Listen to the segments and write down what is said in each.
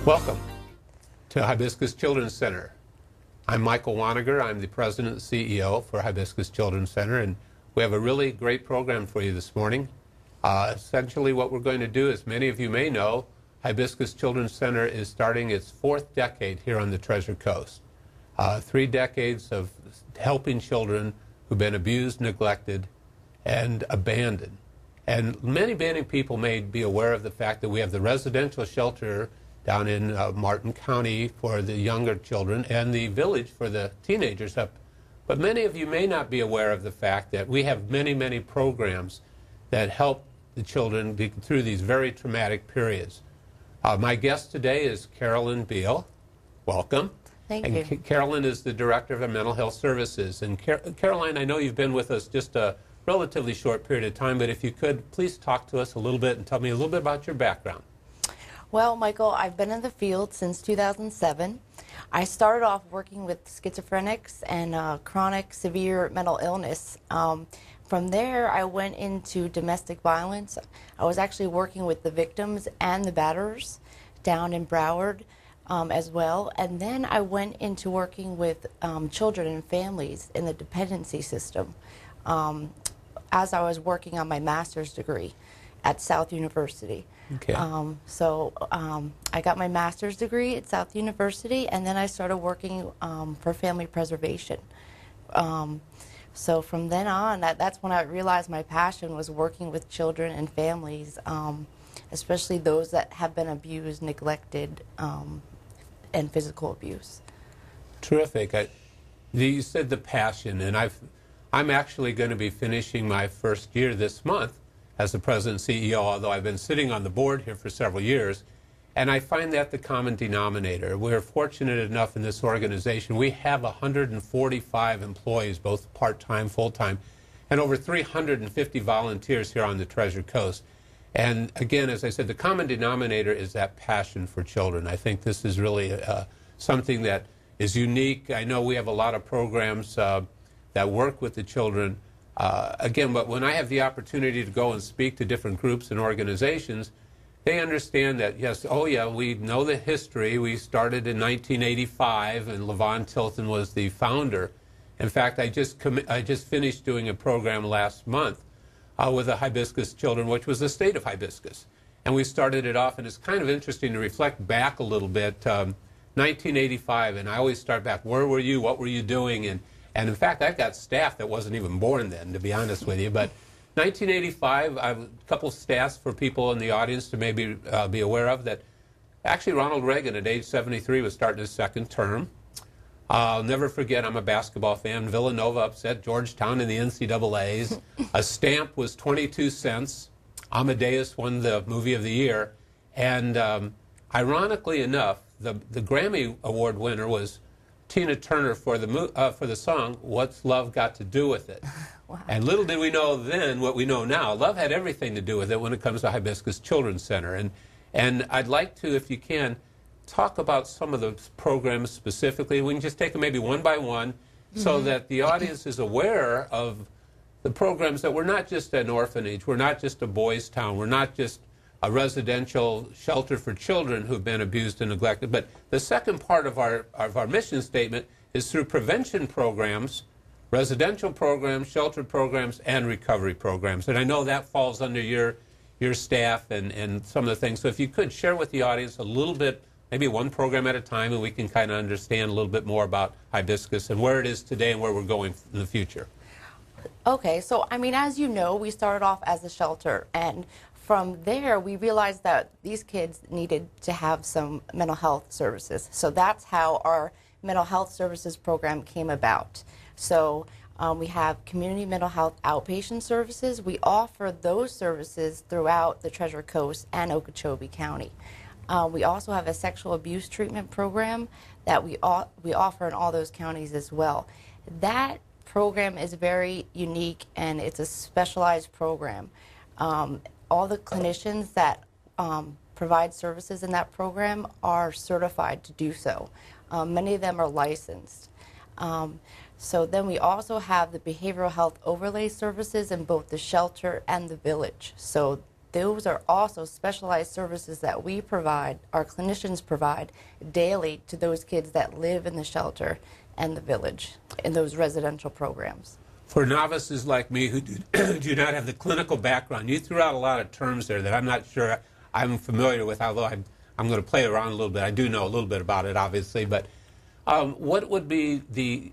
Welcome to Hibiscus Children's Center. I'm Michael Waniger. I'm the President and CEO for Hibiscus Children's Center, and we have a really great program for you this morning. Essentially what we're going to do, as many of you may know, Hibiscus Children's Center is starting its 4th decade here on the Treasure Coast. 3 decades of helping children who've been abused, neglected, and abandoned. And many people may be aware of the fact that we have the residential shelter down in Martin County for the younger children and the village for the teenagers up. But many of you may not be aware of the fact that we have many programs that help the children through these very traumatic periods. My guest today is Carolyn Beal. Welcome. Thank you. Carolyn is the Director of Mental Health Services. And Caroline, I know you've been with us just a relatively short period of time, but if you could, please talk to us a little bit and tell me a little bit about your background. Well, Michael, I've been in the field since 2007. I started off working with schizophrenics and chronic severe mental illness. From there, I went into domestic violence. I was actually working with the victims and the batterers down in Broward as well. And then I went into working with children and families in the dependency system as I was working on my master's degree at South University. Okay. I got my master's degree at South University, and then I started working for family preservation. So from then on, that's when I realized my passion was working with children and families, especially those that have been abused, neglected, and physical abuse. Terrific. You said the passion, and I'm actually going to be finishing my first year this month as the President and CEO, although I've been sitting on the board here for several years, and I find that the common denominator. We're fortunate enough in this organization. We have 145 employees, both part-time, full-time, and over 350 volunteers here on the Treasure Coast. And again, as I said, the common denominator is that passion for children. I think this is really something that is unique. I know we have a lot of programs that work with the children. Again, but when I have the opportunity to go and speak to different groups and organizations, they understand that, yes, oh yeah, we know the history. We started in 1985, and Levon Tilton was the founder. In fact, I just finished doing a program last month with the Hibiscus children, which was the state of Hibiscus. And we started it off, and it's kind of interesting to reflect back a little bit. 1985, and I always start back, where were you? What were you doing? And in fact, I've got staff that wasn't even born then, to be honest with you. But 1985, I have a couple of stats for people in the audience to maybe be aware of that. Actually, Ronald Reagan at age 73 was starting his 2nd term. I'll never forget, I'm a basketball fan, Villanova upset Georgetown in the NCAAs. A stamp was 22 cents. Amadeus won the movie of the year. And ironically enough, the Grammy Award winner was Tina Turner for the song "What's Love Got to Do with It." Wow. And little did we know then what we know now. Love had everything to do with it when it comes to Hibiscus Children's Center. And I'd like to, if you can, talk about some of the programs specifically. We can just take them maybe one by one so that the audience is aware of the programs that we're not just an orphanage, we're not just a boys' town, we're not just a residential shelter for children who've been abused and neglected. But the second part of our mission statement is through prevention programs, residential programs, shelter programs, and recovery programs. And I know that falls under your staff and some of the things. So if you could share with the audience a little bit, maybe one program at a time, and we can kind of understand a little bit more about Hibiscus and where it is today and where we're going in the future. Okay, so I mean, as you know, we started off as a shelter, and from there, we realized that these kids needed to have some mental health services. So that's how our mental health services program came about. So we have community mental health outpatient services. We offer those services throughout the Treasure Coast and Okeechobee County. We also have a sexual abuse treatment program that we offer in all those counties as well. That program is very unique, and it's a specialized program. All the clinicians that provide services in that program are certified to do so. Many of them are licensed. So then we also have the behavioral health overlay services in both the shelter and the village. So those are also specialized services that we provide, our clinicians provide daily to those kids that live in the shelter and the village in those residential programs. For novices like me who do not have the clinical background, you threw out a lot of terms there that I'm not sure I'm familiar with, although I'm going to play around a little bit. I do know a little bit about it, obviously, but what would be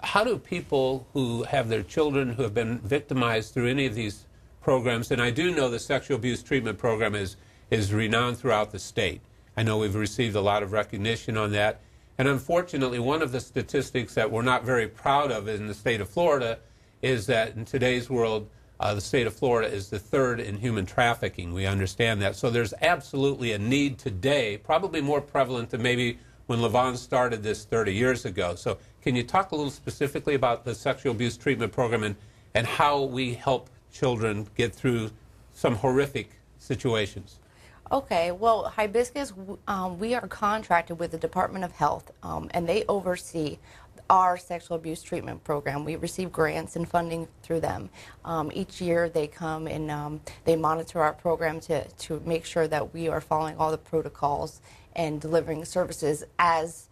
how do people who have their children who have been victimized through any of these programs, and I do know the sexual abuse treatment program is renowned throughout the state. I know we've received a lot of recognition on that, and unfortunately one of the statistics that we're not very proud of in the state of Florida is that in today's world, the state of Florida is the third in human trafficking. We understand that. So there's absolutely a need today, probably more prevalent than maybe when Levon started this 30 years ago. So can you talk a little specifically about the sexual abuse treatment program and how we help children get through some horrific situations? Okay, well, Hibiscus, we are contracted with the Department of Health, and they oversee our sexual abuse treatment program. We receive grants and funding through them. Each year they come and they monitor our program to make sure that we are following all the protocols and delivering services as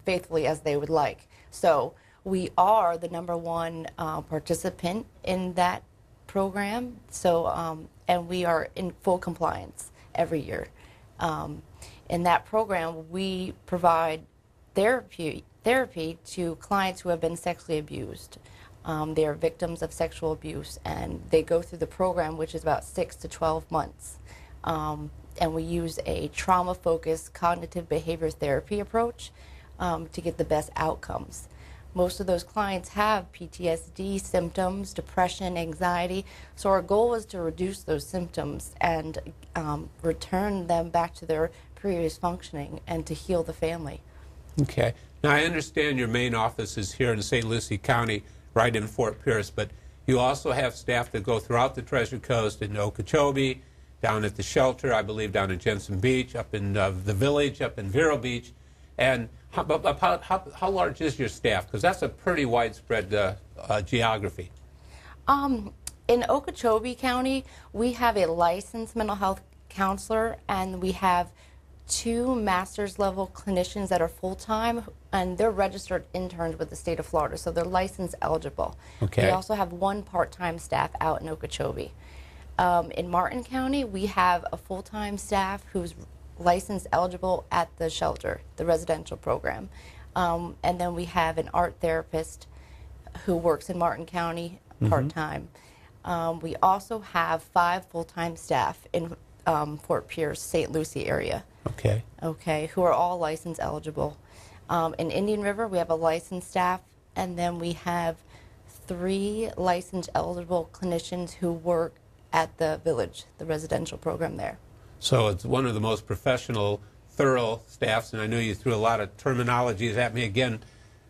faithfully as they would like. So we are the #1 participant in that program, so and we are in full compliance every year. In that program, we provide therapy to clients who have been sexually abused. They are victims of sexual abuse, and they go through the program, which is about 6 to 12 months. And we use a trauma-focused cognitive behavior therapy approach to get the best outcomes. Most of those clients have PTSD symptoms, depression, anxiety, so our goal is to reduce those symptoms and return them back to their previous functioning and to heal the family. Okay. Now, I understand your main office is here in St. Lucie County, right in Fort Pierce, but you also have staff that go throughout the Treasure Coast, in Okeechobee, down at the shelter, I believe down in Jensen Beach, up in the village, up in Vero Beach. And how large is your staff? Because that's a pretty widespread geography. In Okeechobee County, we have a licensed mental health counselor, and we have 2 master's level clinicians that are full-time, and they're registered interns with the state of Florida, so they're license eligible. Okay. We also have 1 part-time staff out in Okeechobee. In Martin County, we have a full-time staff who's license eligible at the shelter, the residential program. And then we have an art therapist who works in Martin County part-time. We also have 5 full-time staff in Fort Pierce, St. Lucie area. Okay. Okay, who are all license eligible. In Indian River, we have a licensed staff, and then we have 3 license eligible clinicians who work at the village, the residential program there. So it's one of the most professional, thorough staffs, and I know you threw a lot of terminologies at me again.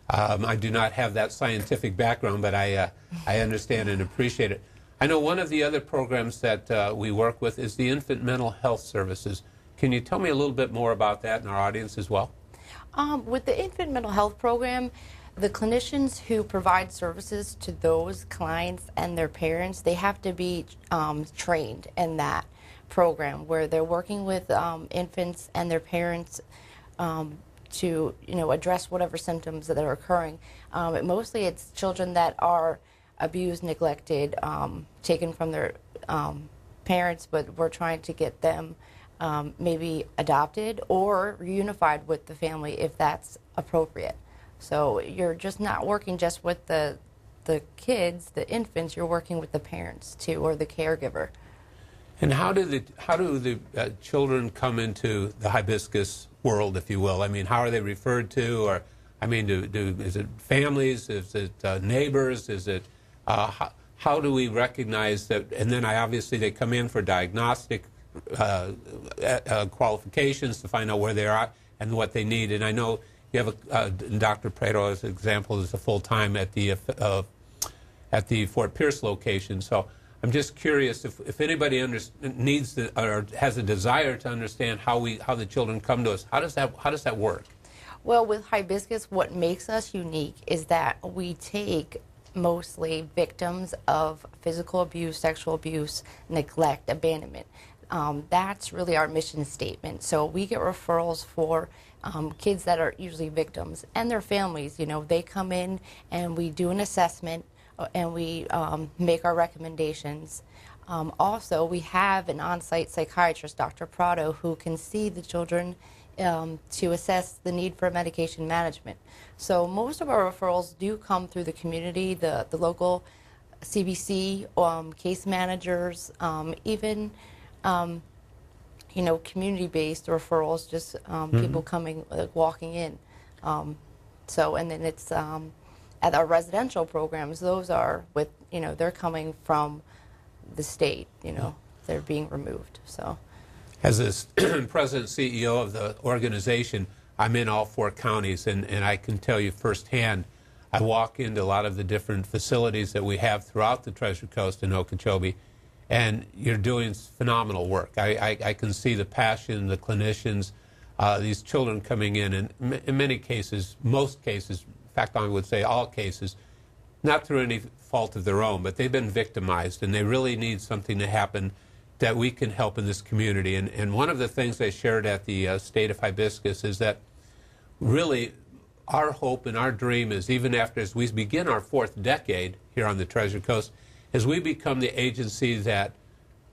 I do not have that scientific background, but I understand and appreciate it. I know one of the other programs that we work with is the Infant Mental Health Services. Can you tell me a little bit more about that in our audience as well? With the Infant Mental Health Program, the clinicians who provide services to those clients and their parents, they have to be trained in that program where they're working with infants and their parents to address whatever symptoms that are occurring. Mostly it's children that are abused, neglected, taken from their parents, but we're trying to get them maybe adopted or reunified with the family if that's appropriate. So you're just not working just with the kids, the infants, you're working with the parents too, or the caregiver. And how do the children come into the Hibiscus world, if you will? I mean, how are they referred to? Or, I mean, is it families? Is it neighbors? Is it how do we recognize that? And then obviously they come in for diagnostic qualifications to find out where they are and what they need. And I know you have Dr. Prado as an example is a full-time at the Fort Pierce location. So I'm just curious if anybody needs or has a desire to understand how the children come to us. How does that work? Well, with Hibiscus, what makes us unique is that we take mostly victims of physical abuse, sexual abuse, neglect, abandonment. That's really our mission statement. So we get referrals for kids that are usually victims and their families. You know, they come in and we do an assessment and we make our recommendations. Also, we have an on-site psychiatrist, Dr. Prado, who can see the children to assess the need for medication management. So most of our referrals do come through the community, the local CBC, case managers, even you know, community-based referrals, just people coming, walking in. So, and then it's at our residential programs, those are with, you know, they're coming from the state, you know, they're being removed, so. As the president CEO of the organization, I'm in all 4 counties, and I can tell you firsthand, I walk into a lot of the different facilities that we have throughout the Treasure Coast and Okeechobee, and you're doing phenomenal work. I can see the passion, the clinicians, these children coming in, and in many cases, most cases, in fact, I would say all cases, not through any fault of their own, but they've been victimized, and they really need something to happen that we can help in this community. And one of the things I shared at the State of Hibiscus is that really our hope and our dream is, even after as we begin our 4th decade here on the Treasure Coast, is we become the agency that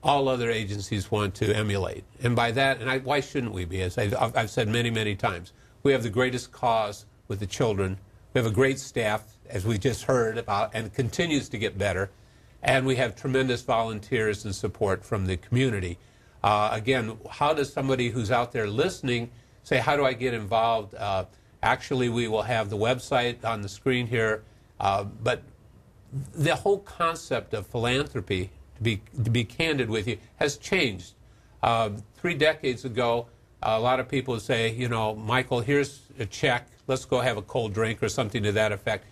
all other agencies want to emulate. And by that, and why shouldn't we be? As I've said many, many times, we have the greatest cause with the children. We have a great staff, as we just heard about, and it continues to get better. And we have tremendous volunteers and support from the community. Again, how does somebody who's out there listening say, how do I get involved? Actually, we will have the website on the screen here. But the whole concept of philanthropy, to be candid with you, has changed. 3 decades ago, a lot of people would say, you know, Michael, here's a check. Let's go have a cold drink or something to that effect.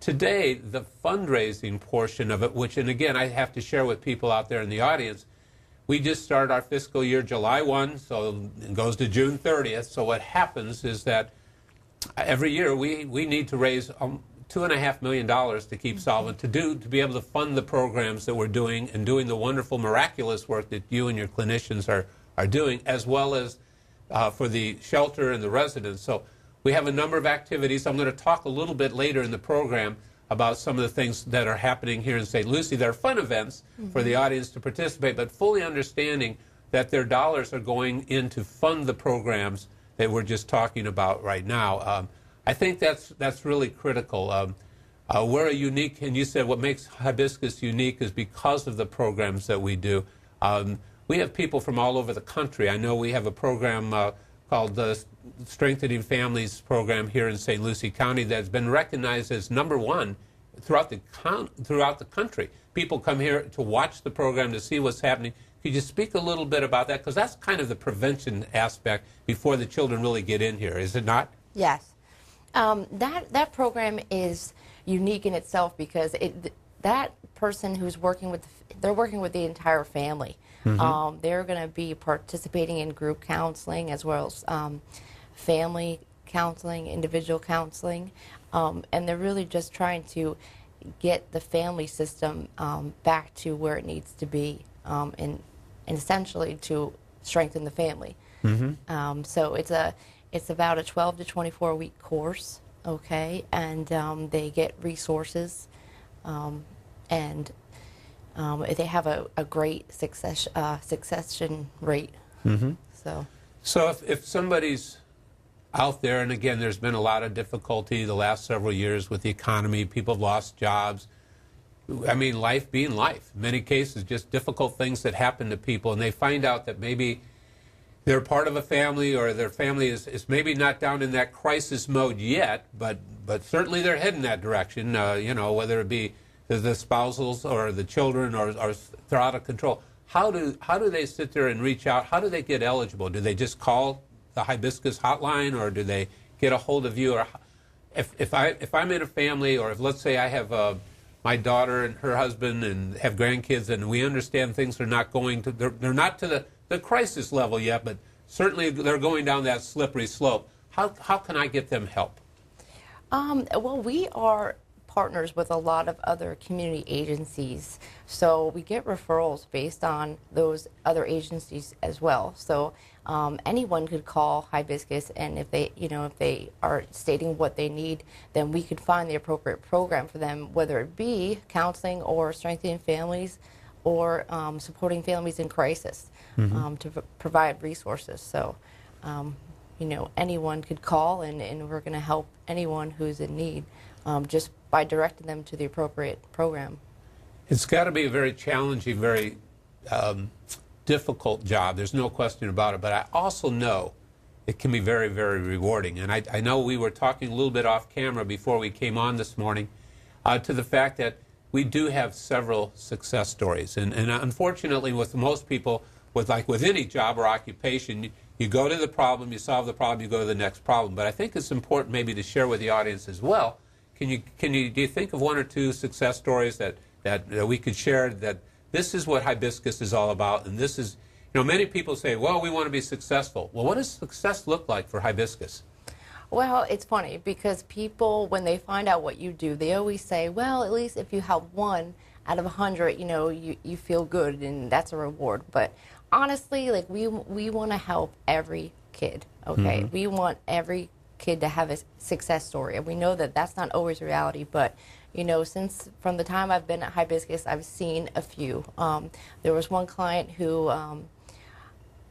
Today, the fundraising portion of it, which, and again, I have to share with people out there in the audience, we just started our fiscal year July 1, so it goes to June 30th. So what happens is that every year we need to raise $2.5 million to keep solvent, to be able to fund the programs that we're doing and doing the wonderful, miraculous work that you and your clinicians are doing, as well as for the shelter and the residents. So we have a number of activities. I'm going to talk a little bit later in the program about some of the things that are happening here in St. Lucie. They're fun events for the audience to participate, but fully understanding that their dollars are going in to fund the programs that we're just talking about right now. I think that's really critical. We're a unique, and you said what makes Hibiscus unique is because of the programs that we do. We have people from all over the country. I know we have a program called the Strengthening Families program here in St. Lucie County that's been recognized as #1 throughout the country. People come here to watch the program, to see what's happening. Could you speak a little bit about that? Because that's kind of the prevention aspect before the children really get in here, is it not? Yes. That program is unique in itself because that person who's working with, they're working with the entire family. They're going to be participating in group counseling as well as family counseling, individual counseling, and they're really just trying to get the family system back to where it needs to be, and essentially to strengthen the family. So it's about a 12 to 24 week course, okay, and they get resources, and they have a great succession rate. So if somebody's out there, and again, there's been a lot of difficulty the last several years with the economy, people have lost jobs. I mean, life being life. In many cases, just difficult things that happen to people, and they find out that maybe they're part of a family, or their family is maybe not down in that crisis mode yet, but certainly they're heading that direction, you know, whether it be the spousals or the children or they're out of control. How do they sit there and reach out? How do they get eligible? Do they just call the Hibiscus hotline, or do they get a hold of you? Or if I'm in a family, or if, let's say, I have my daughter and her husband and have grandkids, and we understand things are not going to, they're not to the crisis level yet, but certainly they're going down that slippery slope. How can I get them help? Well, we are partners with a lot of other community agencies, so we get referrals based on those other agencies as well. So anyone could call Hibiscus, and if they are stating what they need, then we could find the appropriate program for them, whether it be counseling or strengthening families or supporting families in crisis, to provide resources. So anyone could call, and we're going to help anyone who's in need just by directing them to the appropriate program. It's got to be a very challenging, very difficult job. There's no question about it. But I also know it can be very, very rewarding. And I know we were talking a little bit off camera before we came on this morning to the fact that we do have several success stories. And unfortunately, with most people, with any job or occupation, you go to the problem, you solve the problem, you go to the next problem. But I think it's important maybe to share with the audience as well. Do you think of one or two success stories that we could share, that this is what Hibiscus is all about, and this is, many people say, well, we want to be successful. Well, what does success look like for Hibiscus? Well, it's funny because people, when they find out what you do, they always say, well, at least if you help 1 out of 100, you feel good, and that's a reward. But honestly, we want to help every kid, okay? We want every kid to have a success story, and we know that that's not always reality, but since from the time I've been at Hibiscus, I've seen a few. There was one client who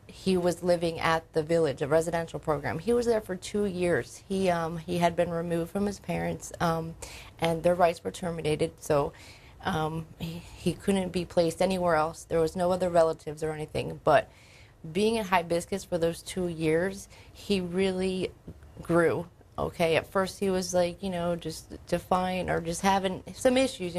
he was living at the Village, a residential program. He was there for 2 years. He had been removed from his parents, and their rights were terminated, so he couldn't be placed anywhere else. There was no other relatives or anything, but being in Hibiscus for those 2 years, he really grew. Okay, at first he was just defiant or just having some issues,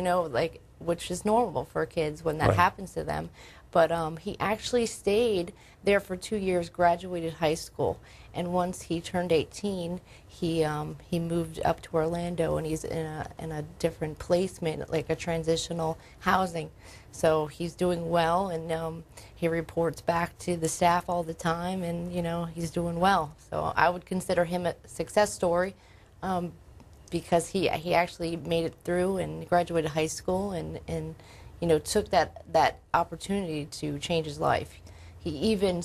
which is normal for kids when that Right. happens to them. But he actually stayed there for 2 years, graduated high school, and once he turned 18, he moved up to Orlando, and he's in a different placement, like a transitional housing. So he's doing well, and he reports back to the staff all the time, and he's doing well. So I would consider him a success story because he actually made it through and graduated high school, and took that opportunity to change his life. He even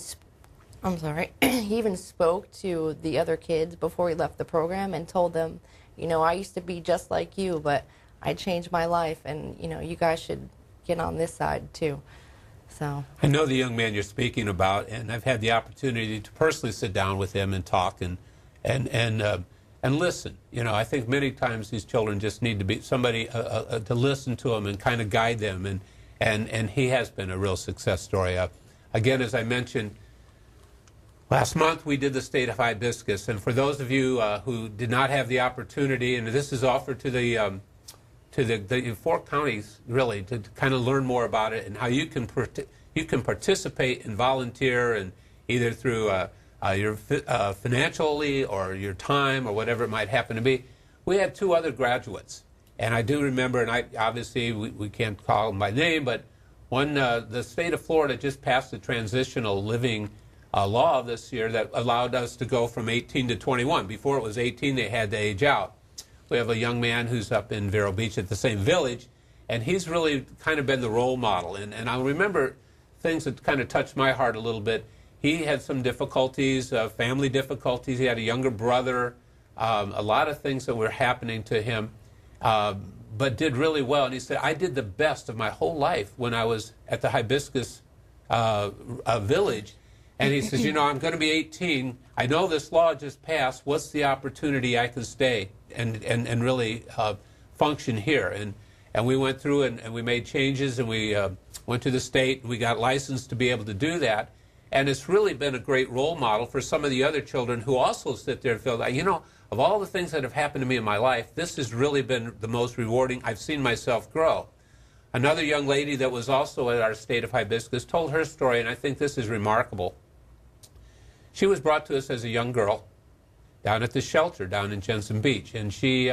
he even spoke to the other kids before he left the program and told them, I used to be just like you, but I changed my life, and you guys should get on this side too. So I know the young man you're speaking about, and I've had the opportunity to personally sit down with him and talk and listen. I think many times these children just need to be somebody to listen to them and kind of guide them, and he has been a real success story. Again, as I mentioned, last month we did the state of Hibiscus, and for those of you who did not have the opportunity, and this is offered to the 4 counties really to kind of learn more about it and how you can participate and volunteer, and either through your financially or your time or whatever it might happen to be. We had 2 other graduates, and I do remember, and obviously we can't call them by name, but one, the state of Florida just passed the transitional living law this year that allowed us to go from 18 to 21. Before it was 18, they had to age out. We have a young man who's up in Vero Beach at the same village, and he's really kind of been the role model. And I remember things that kind of touched my heart a little bit. He had some difficulties, family difficulties. He had a younger brother, a lot of things that were happening to him, but did really well. And he said, I did the best of my whole life when I was at the Hibiscus village. And he says, I'm going to be 18. I know this law just passed. What's the opportunity I can stay and really function here? And we went through and we made changes, and we went to the state, and we got licensed to be able to do that. And it's really been a great role model for some of the other children who also sit there and feel like, of all the things that have happened to me in my life, this has really been the most rewarding. I've seen myself grow. Another young lady that was also at our state of Hibiscus told her story, and I think this is remarkable. She was brought to us as a young girl down at the shelter down in Jensen Beach, and she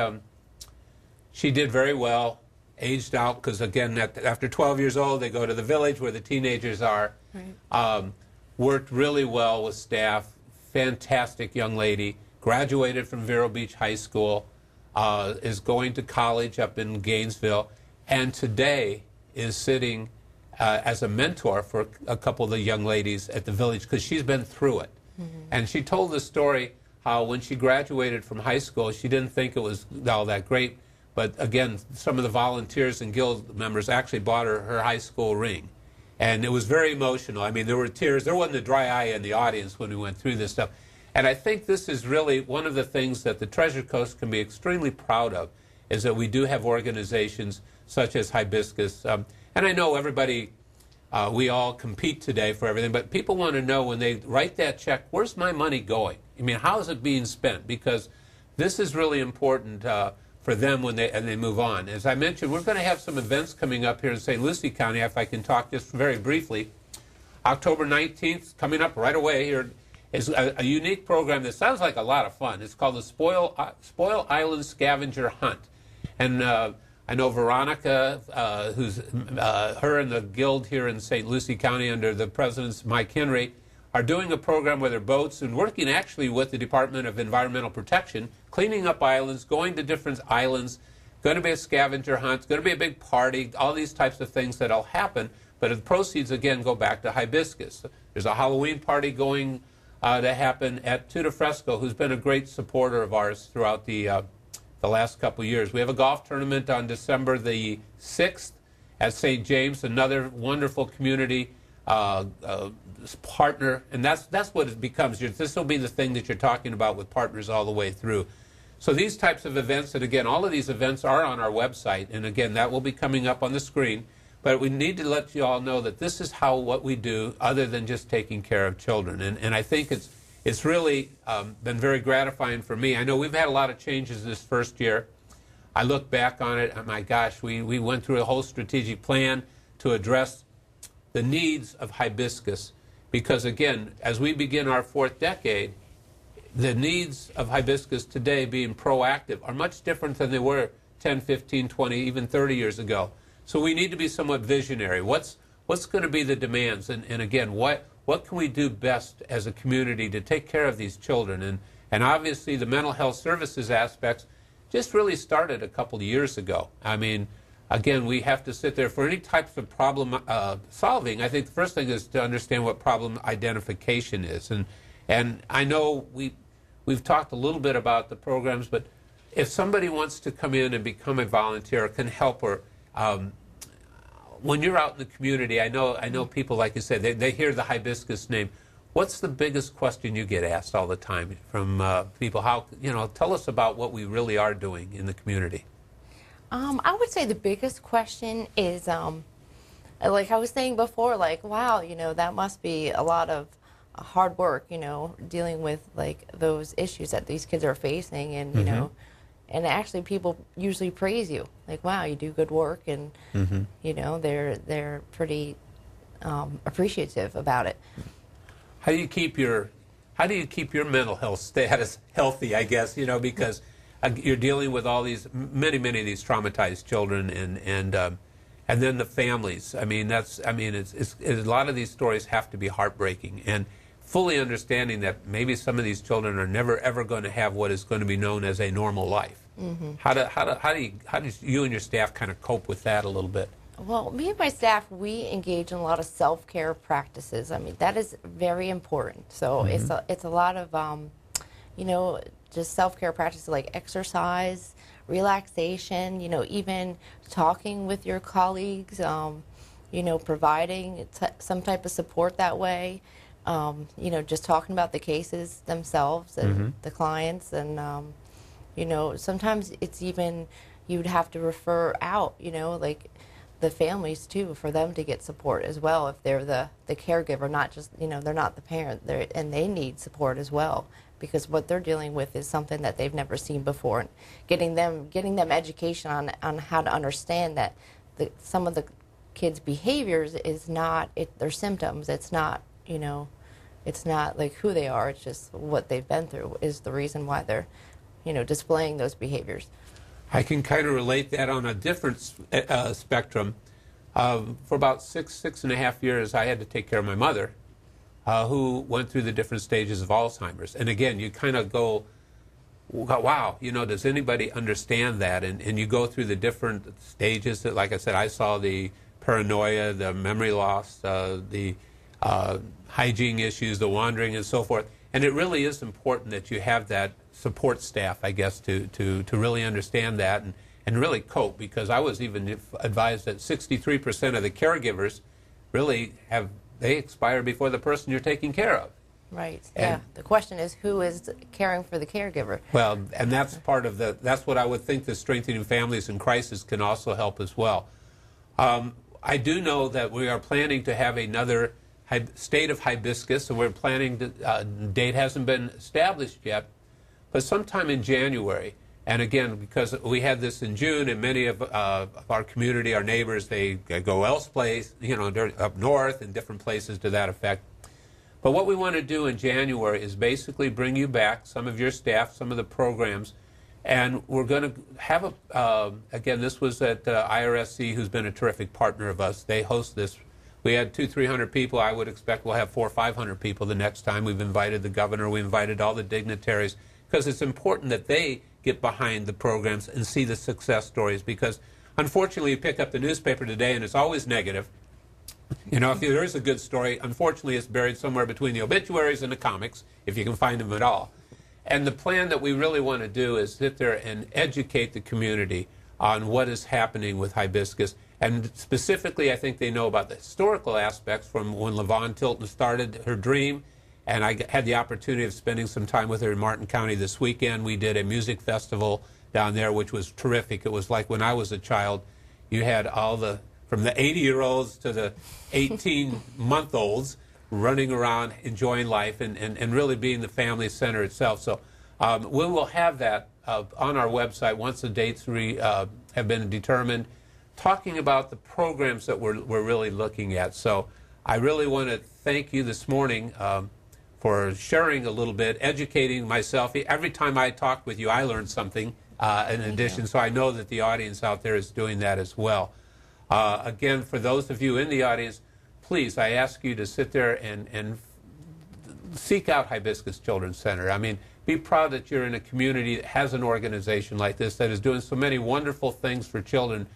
did very well, aged out, because again, after 12 years old, they go to the village where the teenagers are. Right. Worked really well with staff, fantastic young lady, graduated from Vero Beach High School, is going to college up in Gainesville, and today is sitting as a mentor for a couple of the young ladies at the village because she's been through it. And she told the story how when she graduated from high school, she didn't think it was all that great. But again, some of the volunteers and guild members actually bought her high school ring. And it was very emotional. I mean, there were tears. There wasn't a dry eye in the audience when we went through this stuff. And I think this is really one of the things that the Treasure Coast can be extremely proud of, is that we do have organizations such as Hibiscus. And I know everybody, we all compete today for everything, but people want to know when they write that check, where's my money going? I mean, how is it being spent? Because this is really important for them when they move on. As I mentioned, we're going to have some events coming up here in St. Lucie County, if I can talk just very briefly. October 19th, coming up right away here, is a unique program that sounds like a lot of fun. It's called the Spoil Island Scavenger Hunt. And I know Veronica, who's her and the guild here in St. Lucie County under the president's Mike Henry, are doing a program with their boats and working actually with the Department of Environmental Protection, cleaning up islands, going to different islands, going to be a scavenger hunt, going to be a big party, all these types of things that'll happen. But the proceeds, again, go back to Hibiscus. There's a Halloween party going to happen at Tuda Fresco, who's been a great supporter of ours throughout the last couple of years. We have a golf tournament on December the 6th at St. James, another wonderful community partner, and that's what it becomes. This will be the thing that you're talking about with partners all the way through. So these types of events, and again, all of these events are on our website, and again, that will be coming up on the screen. But we need to let you all know that this is what we do, other than just taking care of children. And I think it's really been very gratifying for me. I know we've had a lot of changes this first year. I look back on it, and my gosh, we went through a whole strategic plan to address the needs of Hibiscus. Because again, as we begin our fourth decade, the needs of Hibiscus today, being proactive, are much different than they were 10, 15, 20, even 30 years ago. So we need to be somewhat visionary. What's going to be the demands? And again, what can we do best as a community to take care of these children? And obviously the mental health services aspects just really started a couple of years ago. I mean, again, we have to sit there for any types of problem solving. I think the first thing is to understand what problem identification is. And I know we've talked a little bit about the programs, but if somebody wants to come in and become a volunteer or can help, or when you're out in the community, I know people, like you said, they hear the Hibiscus name. What's the biggest question you get asked all the time from people? Tell us about what we really are doing in the community. I would say the biggest question is, like I was saying before, like, wow, that must be a lot of hard work, dealing with like those issues that these kids are facing, and and actually people usually praise you, like, wow, you do good work, and they're pretty appreciative about it. How do you keep your mental health status healthy? I guess because you're dealing with all these many of these traumatized children, and then the families. I mean, it's a lot of these stories have to be heartbreaking, and fully understanding that maybe some of these children are never ever going to have what is going to be known as a normal life. How do you and your staff kind of cope with that a little bit? Well, me and my staff, we engage in a lot of self-care practices. I mean, that is very important. So it's a lot of just self-care practices like exercise, relaxation, even talking with your colleagues, providing some type of support that way, just talking about the cases themselves and the clients, and, sometimes it's even, you'd have to refer out, like the families too, for them to get support as well if they're the caregiver, not just, they're not the parent, and they need support as well, because what they're dealing with is something that they've never seen before, and getting them education on how to understand that some of the kids' behaviors is not their symptoms. It's not it's not like who they are. It's just what they've been through is the reason why they're displaying those behaviors. I can kind of relate that on a different spectrum. For about six and a half years, I had to take care of my mother, who went through the different stages of Alzheimer's. And again, you kind of go, wow, does anybody understand that? And you go through the different stages. That, like I said, I saw the paranoia, the memory loss, the hygiene issues, the wandering, and so forth. And it really is important that you have that support staff, I guess, to really understand that and really cope, because I was even advised that 63% of the caregivers really they expire before the person you're taking care of. Right. And the question is, who is caring for the caregiver? Well, and that's part of that's what I would think the Strengthening Families in Crisis can also help as well. I do know that we are planning to have another state of hibiscus, and we're planning to, date hasn't been established yet, but sometime in January. And again, because we had this in June, and many of our community, our neighbors, they go elsewhere, up north and different places to that effect. But what we want to do in January is basically bring you back some of your staff, some of the programs, and we're going to have again, this was at IRSC, who's been a terrific partner of us. They host this. We had 200-300 people. I would expect we'll have 400 or 500 people the next time. We've invited the governor. We invited all the dignitaries, because it's important that they get behind the programs and see the success stories, because unfortunately you pick up the newspaper today and it's always negative. If there is a good story, unfortunately it's buried somewhere between the obituaries and the comics, if you can find them at all. And the plan that we really want to do is sit there and educate the community on what is happening with hibiscus. And specifically, I think they know about the historical aspects from when LaVon Tilton started her dream. And I had the opportunity of spending some time with her in Martin County this weekend. We did a music festival down there, which was terrific. It was like when I was a child. You had from the 80-year-olds to the 18-month-olds running around, enjoying life, and really being the family center itself. So we will have that on our website once the dates have been determined, talking about the programs that we're really looking at. So I really want to thank you this morning for sharing a little bit, educating myself. Every time I talk with you, I learn something in addition, so I know that the audience out there is doing that as well. Again, for those of you in the audience, please, I ask you to sit there and seek out Hibiscus Children's Center. I mean, be proud that you're in a community that has an organization like this that is doing so many wonderful things for children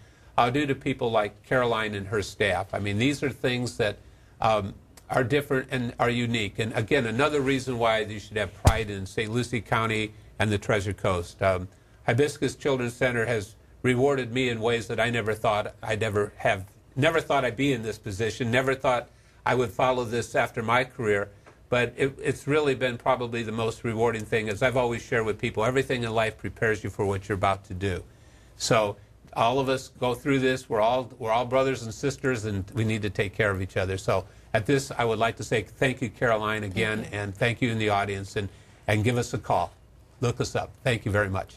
due to people like Caroline and her staff. I mean, these are things that are different and are unique. And again, another reason why you should have pride in St. Lucie County and the Treasure Coast. Hibiscus Children's Center has rewarded me in ways that I never thought never thought I'd be in this position, never thought I would follow this after my career. But it's really been probably the most rewarding thing. As I've always shared with people, everything in life prepares you for what you're about to do. So all of us go through this. We're all brothers and sisters, and we need to take care of each other. So at this, I would like to say thank you, Caroline, again, and thank you in the audience, and give us a call. Look us up. Thank you very much.